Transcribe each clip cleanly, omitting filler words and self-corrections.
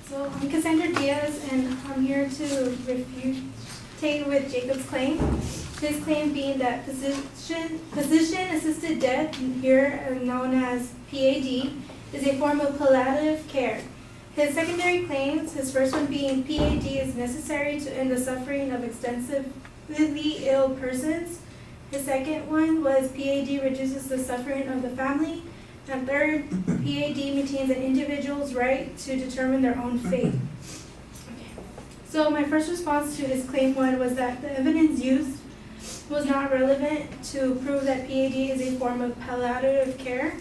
So I'm Casandra Diaz, and I'm here to refutate with Jacob's claim. His claim being that physician-assisted death, here known as PAD, is a form of palliative care. His secondary claims, his first one being PAD is necessary to end the suffering of extensively ill persons. His second one was PAD reduces the suffering of the family. And third, PAD maintains an individual's right to determine their own fate. So my first response to his claim one was that the evidence used was not relevant to prove that PAD is a form of palliative care.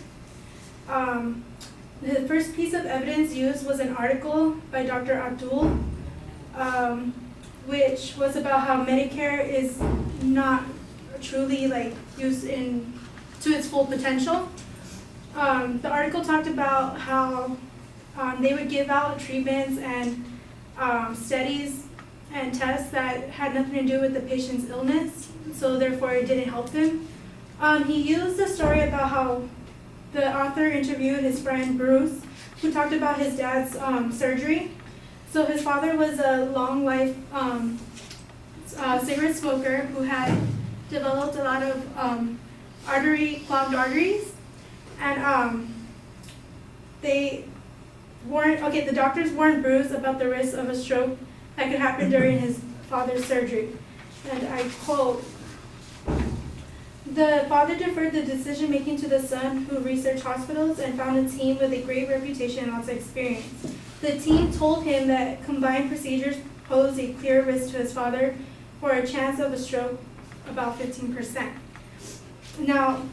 The first piece of evidence used was an article by Dr. Abdul, which was about how Medicare is not truly used to its full potential. The article talked about how they would give out treatments and studies and tests that had nothing to do with the patient's illness, so therefore it didn't help them. He used a story about how the author interviewed his friend Bruce, who talked about his dad's surgery. So his father was a long life cigarette smoker who had developed a lot of clogged arteries. And the doctors warned Bruce about the risk of a stroke that could happen during his father's surgery. And I quote, "The father deferred the decision making to the son, who researched hospitals and found a team with a great reputation and lots of experience. The team told him that combined procedures posed a clear risk to his father for a chance of a stroke about 15%. Now,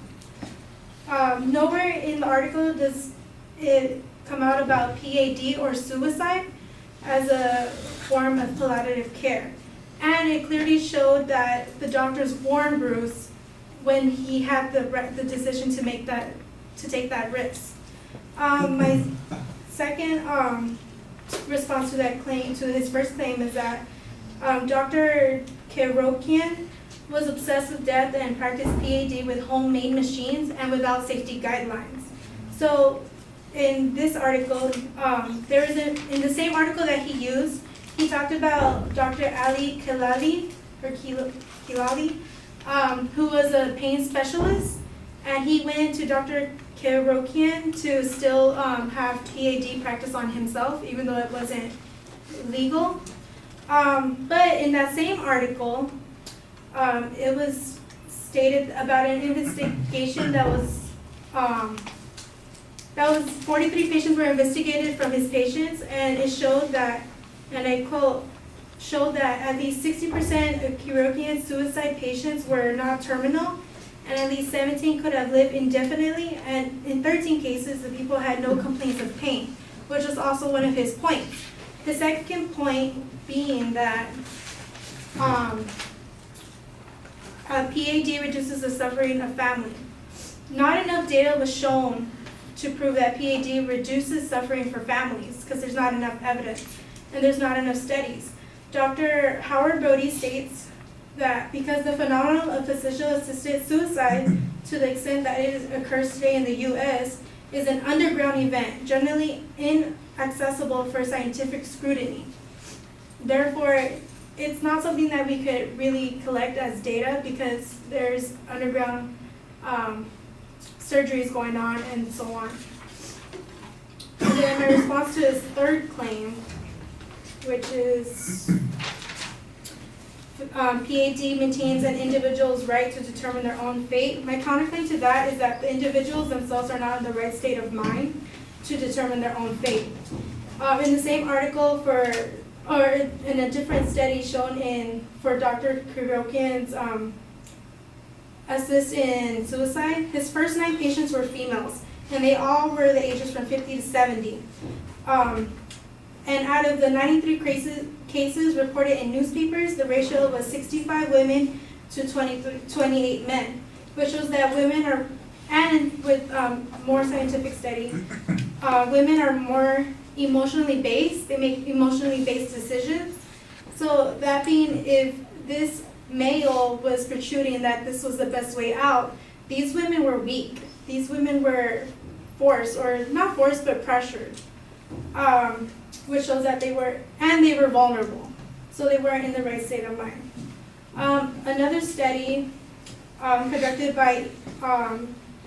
nowhere in the article does it come out about PAD or suicide as a form of palliative care. And it clearly showed that the doctors warned Bruce when he had the decision to take that risk. My second response to that claim, to his first claim, is that Dr. Kerokian was obsessed with death and practiced PAD with homemade machines and without safety guidelines. So in this article, in the same article that he used, he talked about Dr. Ali Kilali, who was a pain specialist, and he went to Dr. Kerokian to still have PAD practice on himself, even though it wasn't legal. But in that same article, it was stated about an investigation that was 43 patients were investigated from his patients, and it showed that, and I quote, showed that at least 60% of Kerokian suicide patients were not terminal, and at least 17 could have lived indefinitely, and in 13 cases, the people had no complaints of pain, which was also one of his points. The second point being that PAD reduces the suffering of family. Not enough data was shown to prove that PAD reduces suffering for families because there's not enough evidence and there's not enough studies. Dr. Howard Brody states that because the phenomenon of physician-assisted suicide, to the extent that it occurs today in the U.S., is an underground event, generally inaccessible for scientific scrutiny. Therefore, it's not something that we could really collect as data because there's underground surgeries going on and so on. And then my response to his third claim, which is PAD maintains an individual's right to determine their own fate. My counterclaim to that is that the individuals themselves are not in the right state of mind to determine their own fate. In the same article or in a different study shown for Dr. Kerokian's assist in suicide, his first 9 patients were females, and they all were the ages from 50 to 70. And out of the 93 cases reported in newspapers, the ratio was 65 women to 28 men, which shows that women are, and with more scientific study, women are more emotionally based. They make emotionally based decisions. So that being, if this male was protruding that this was the best way out, these women were weak. These women were forced, or not forced, but pressured. which shows that they were vulnerable, so they weren't in the right state of mind. Another study conducted by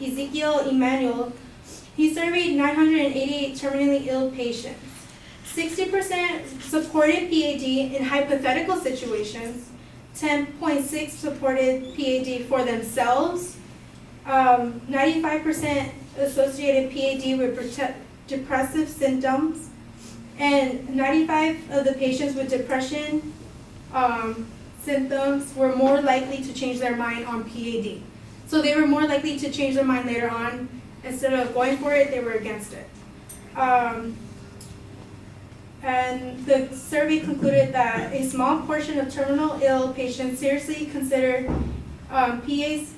Ezekiel Emanuel, he surveyed 988 terminally ill patients. 60% supported PAD in hypothetical situations, 10.6 supported PAD for themselves, 95% associated PAD with depressive symptoms, and 95 of the patients with depression symptoms were more likely to change their mind on PAD. So they were more likely to change their mind later on. Instead of going for it, they were against it. And the survey concluded that a small portion of terminal ill patients seriously considered PAS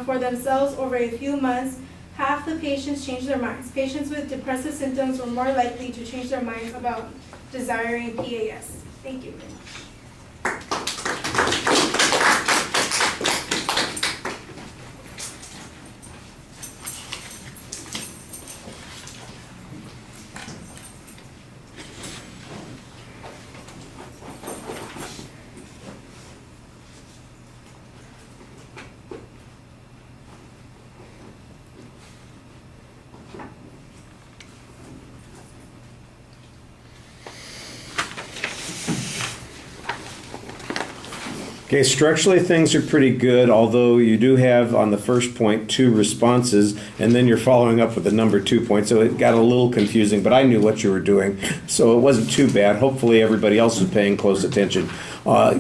for themselves over a few months. Half the patients changed their minds. Patients with depressive symptoms were more likely to change their minds about desiring PAS. Thank you very much. Okay, structurally things are pretty good, although you do have on the first point 2 responses, and then you're following up with the number 2 point, so it got a little confusing, but I knew what you were doing, so it wasn't too bad. Hopefully everybody else is paying close attention.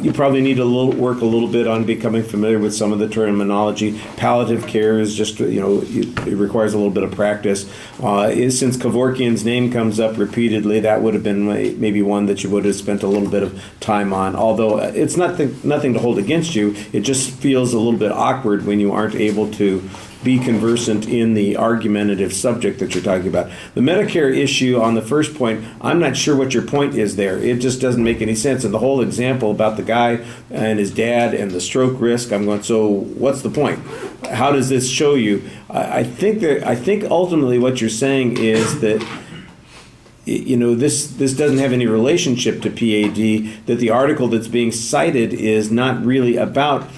You probably need to work a little bit on becoming familiar with some of the terminology. Palliative care is just, it requires a little bit of practice. Since Kevorkian's name comes up repeatedly, that would have been maybe one that you would have spent a little bit of time on. Although it's nothing to hold against you, it just feels a little bit awkward when you aren't able to be conversant in the argumentative subject that you're talking about. The Medicare issue on the first point, I'm not sure what your point is there. It just doesn't make any sense. And the whole example about the guy and his dad and the stroke risk, I'm going, so what's the point? How does this show you? I think ultimately what you're saying is that this doesn't have any relationship to PAD, that the article that's being cited is not really about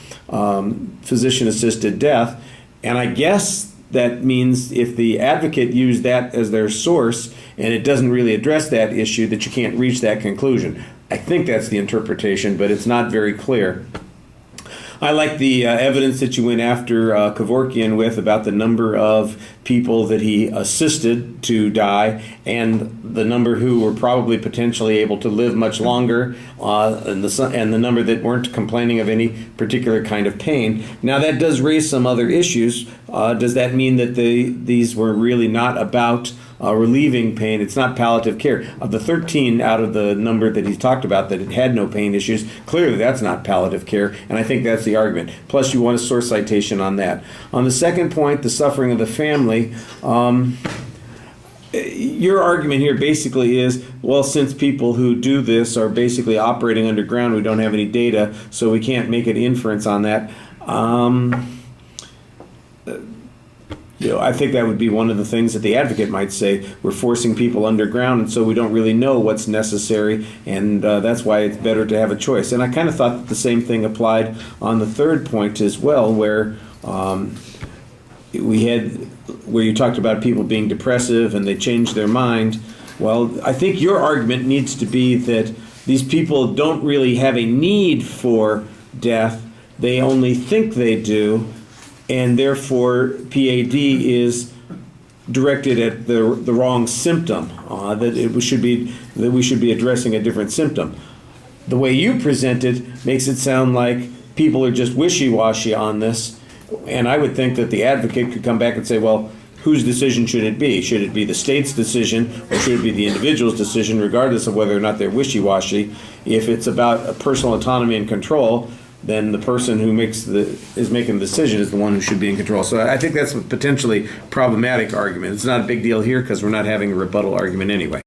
physician-assisted death. And I guess that means if the advocate used that as their source and it doesn't really address that issue, that you can't reach that conclusion. I think that's the interpretation, but it's not very clear. I like the evidence that you went after Kevorkian with about the number of people that he assisted to die and the number who were probably potentially able to live much longer, and the number that weren't complaining of any particular kind of pain. Now that does raise some other issues. Does that mean that these were really not about relieving pain? It's not palliative care. Of the 13 out of the number that he talked about that it had no pain issues, clearly that's not palliative care, and I think that's the argument. Plus you want a source citation on that. On the second point, the suffering of the family, your argument here basically is, well, since people who do this are basically operating underground, we don't have any data, so we can't make an inference on that. I think that would be one of the things that the advocate might say. We're forcing people underground, and so we don't really know what's necessary, and that's why it's better to have a choice. And I kind of thought that the same thing applied on the third point as well, where where you talked about people being depressive and they changed their mind. Well, I think your argument needs to be that these people don't really have a need for death. They only think they do, and therefore PAD is directed at the wrong symptom, that we should be addressing a different symptom. The way you present it makes it sound like people are just wishy-washy on this, and I would think that the advocate could come back and say, well, whose decision should it be? Should it be the state's decision, or should it be the individual's decision, regardless of whether or not they're wishy-washy? If it's about personal autonomy and control, then the person who is making the decision is the one who should be in control. So I think that's a potentially problematic argument. It's not a big deal here because we're not having a rebuttal argument anyway.